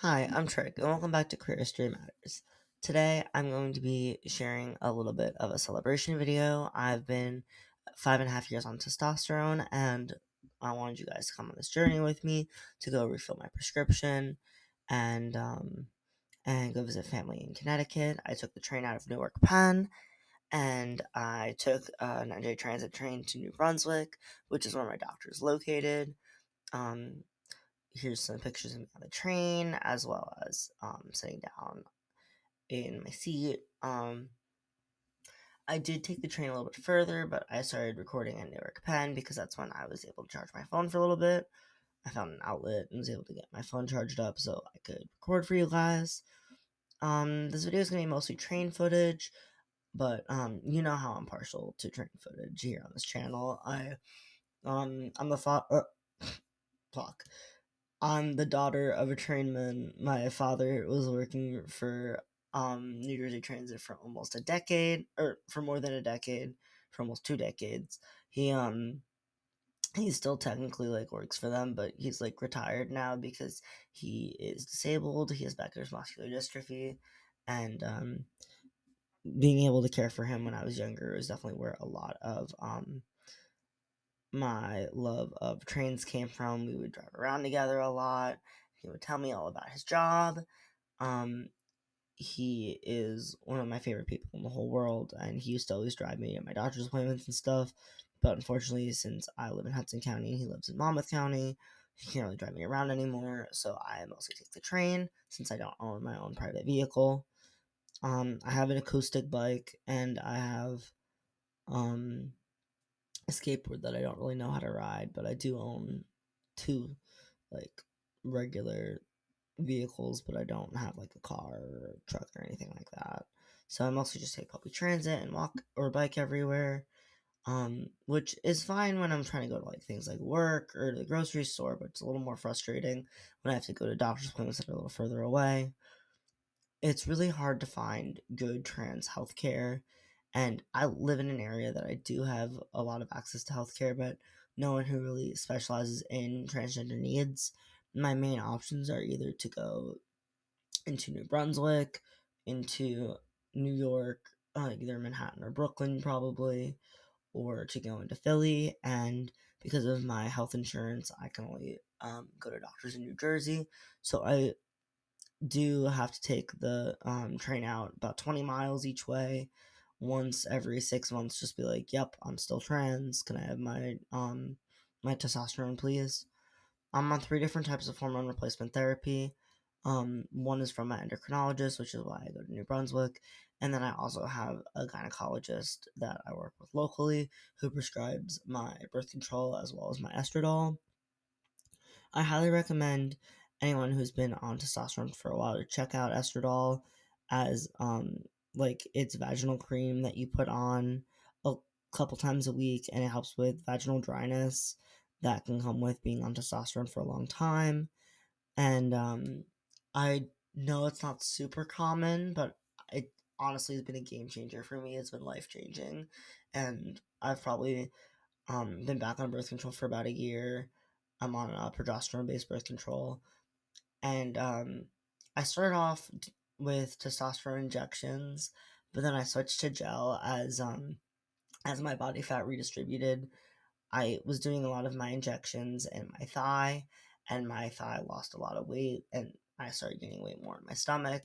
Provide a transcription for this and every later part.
Hi, I'm Trick, and welcome back to Career History Matters. Today, I'm going to be sharing a little bit of a celebration video. I've been 5.5 years on testosterone, and I wanted you guys to come on this journey with me to go refill my prescription and go visit family in Connecticut. I took the train out of Newark, Penn, and I took an NJ Transit train to New Brunswick, which is where my doctor is located. Um, Here's some pictures of me on the train, as well as sitting down in my seat. I did take the train a little bit further, but I started recording at Newark Penn because that's when I was able to charge my phone for a little bit. I found an outlet and was able to get my phone charged up so I could record for you guys. This video is going to be mostly train footage, but you know how I'm partial to train footage here on this channel. I'm the fuck. I'm the daughter of a trainman. My father was working for New Jersey Transit for almost a decade, or for more than a decade, for almost 2 decades. He still technically like works for them, but he's like retired now because he is disabled. He has Becker's muscular dystrophy, and being able to care for him when I was younger is definitely where a lot of my love of trains came from. We would drive around together a lot. He would tell me all about his job. Um, he is one of my favorite people in the whole world, and he used to always drive me at my doctor's appointments and stuff. But unfortunately, since I live in Hudson County and he lives in Monmouth County, he can't really drive me around anymore. So I mostly take the train since I don't own my own private vehicle. I have an acoustic bike, and I have um a skateboard that I don't really know how to ride, but I do own two like regular vehicles, but I don't have like a car or a truck or anything like that. So I mostly just take public transit and walk or bike everywhere. Which is fine when I'm trying to go to like things like work or the grocery store, but it's a little more frustrating when I have to go to doctor's appointments that are a little further away. It's really hard to find good trans healthcare, and I live in an area that I do have a lot of access to healthcare, but no one who really specializes in transgender needs. My main options are either to go into New Brunswick, into New York, either Manhattan or Brooklyn, probably, or to go into Philly. And because of my health insurance, I can only go to doctors in New Jersey. So I do have to take the train out about 20 miles each way once every 6 months. Just be like, yep, I'm still trans. Can I have my testosterone, please? I'm on 3 different types of hormone replacement therapy. One is from my endocrinologist, which is why I go to New Brunswick. And then I also have a gynecologist that I work with locally who prescribes my birth control as well as my estradiol. I highly recommend anyone who's been on testosterone for a while to check out estradiol, as like it's vaginal cream that you put on a couple times a week, and it helps with vaginal dryness that can come with being on testosterone for a long time. And I know it's not super common, but it honestly has been a game changer for me. It's been life changing, and I've probably been back on birth control for about a year. I'm on progesterone based birth control, and I started off with testosterone injections, but then I switched to gel as my body fat redistributed. I was doing a lot of my injections in my thigh, and my thigh lost a lot of weight, and I started gaining weight more in my stomach.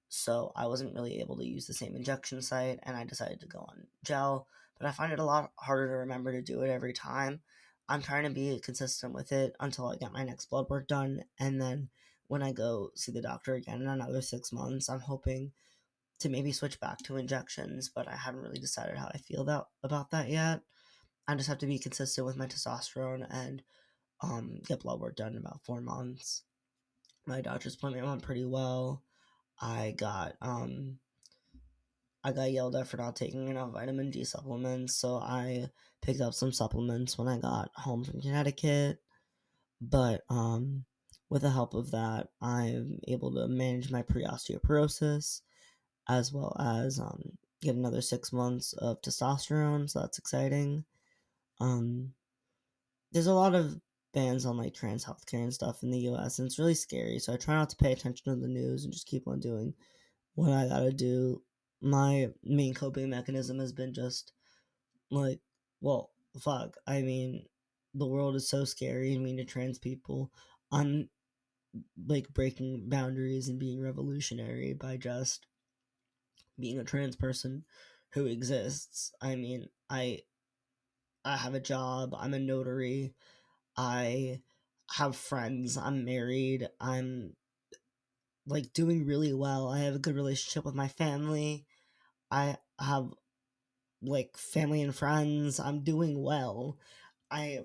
So I wasn't really able to use the same injection site, and I decided to go on gel. But I find it a lot harder to remember to do it every time. I'm trying to be consistent with it until I get my next blood work done, and then when I go see the doctor again in another 6 months, I'm hoping to maybe switch back to injections. But I haven't really decided how I feel about that yet. I just have to be consistent with my testosterone and get blood work done in about 4 months. My doctor's appointment went pretty well. I got I got yelled at for not taking enough vitamin D supplements, so I picked up some supplements when I got home from Connecticut. But with the help of that, I'm able to manage my pre-osteoporosis as well as get another 6 months of testosterone, so that's exciting. Um, there's a lot of bans on like trans healthcare and stuff in the US, and it's really scary. So I try not to pay attention to the news and just keep on doing what I gotta do. My main coping mechanism has been just like, well, fuck. I mean, the world is so scary. I mean, to trans people, I'm like breaking boundaries and being revolutionary by just being a trans person who exists. I mean, I have a job. I'm a notary. I have friends. I'm married. I'm like doing really well. I have a good relationship with my family. I have like family and friends. I'm doing well. I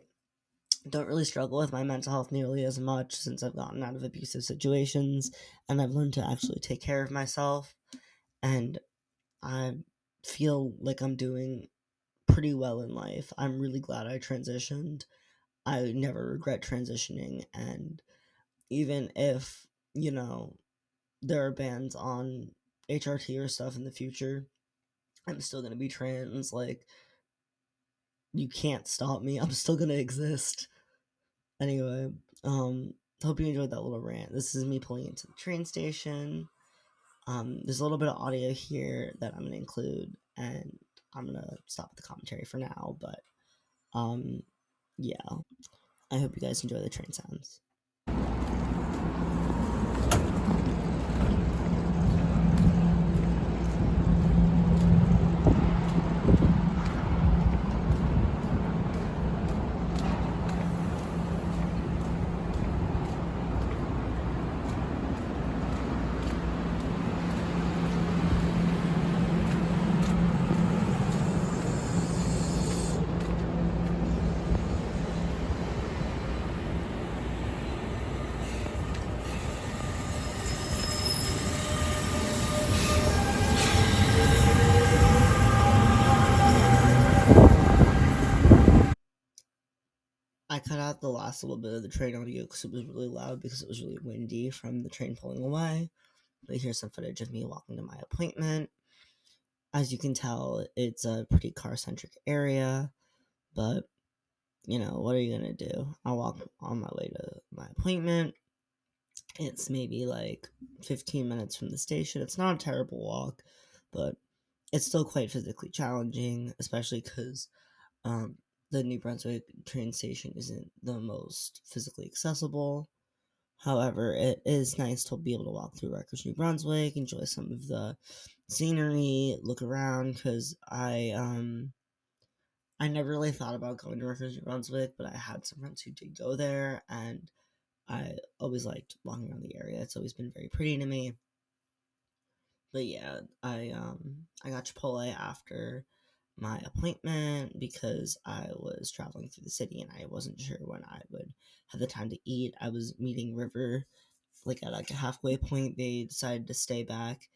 don't really struggle with my mental health nearly as much since I've gotten out of abusive situations and I've learned to actually take care of myself. And I feel like I'm doing pretty well in life. I'm really glad I transitioned. I never regret transitioning. And even if, you know, there are bans on HRT or stuff in the future, I'm still going to be trans. Like, you can't stop me. I'm still going to exist. Anyway, hope you enjoyed that little rant. This is me pulling into the train station. There's a little bit of audio here that I'm gonna include, and I'm gonna stop the commentary for now. But yeah, I hope you guys enjoy the train sounds. I cut out the last little bit of the train audio because it was really loud because it was really windy from the train pulling away. But here's some footage of me walking to my appointment. As you can tell, it's a pretty car centric area, but you know, what are you gonna do? I walk on my way to my appointment. It's maybe like 15 minutes from the station. It's not a terrible walk, but it's still quite physically challenging, especially because um, the New Brunswick train station isn't the most physically accessible. However, it is nice to be able to walk through Rikers, New Brunswick, enjoy some of the scenery, look around. Because I never really thought about going to Rikers, New Brunswick, but I had some friends who did go there, and I always liked walking around the area. It's always been very pretty to me. But yeah, I got Chipotle after my appointment because I was traveling through the city and I wasn't sure when I would have the time to eat. I was meeting River like at like a halfway point. They decided to stay back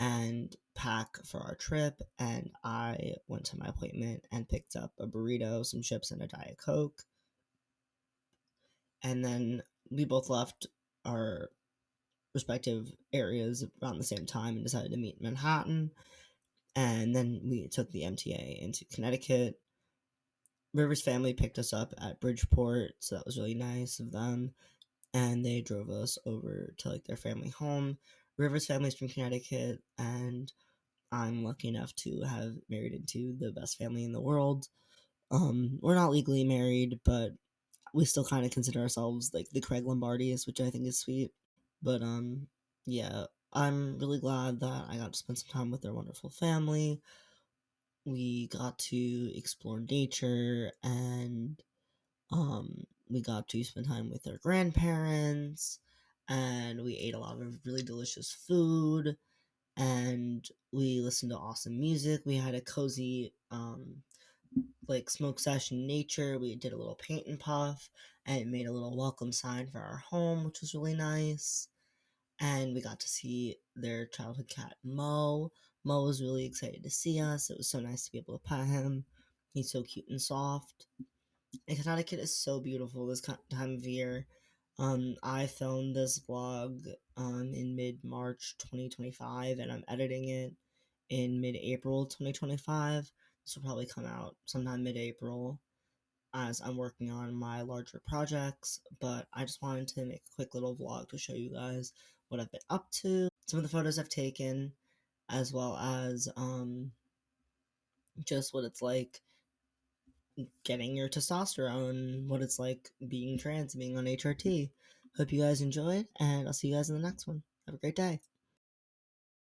and pack for our trip, and I went to my appointment and picked up a burrito, some chips, and a Diet Coke. And then we both left our respective areas around the same time and decided to meet in Manhattan. And then we took the MTA into Connecticut. River's family picked us up at Bridgeport, so that was really nice of them. And they drove us over to like their family home. River's family's from Connecticut, and I'm lucky enough to have married into the best family in the world. We're not legally married, but we still kind of consider ourselves like the Craig Lombardis, which I think is sweet. But yeah, I'm really glad that I got to spend some time with their wonderful family. We got to explore nature, and we got to spend time with our grandparents, and we ate a lot of really delicious food, and we listened to awesome music. We had a cozy like smoke session in nature. We did a little paint and puff and made a little welcome sign for our home, which was really nice. And we got to see their childhood cat Mo. Mo was really excited to see us. It was so nice to be able to pet him. He's so cute and soft. And Connecticut is so beautiful this time of year. I filmed this vlog in mid March 2025, and I'm editing it in mid April 2025. This will probably come out sometime mid April. as I'm working on my larger projects, but I just wanted to make a quick little vlog to show you guys what I've been up to, some of the photos I've taken, as well as just what it's like getting your testosterone, what it's like being trans, being on HRT. Hope you guys enjoyed, and I'll see you guys in the next one. Have a great day.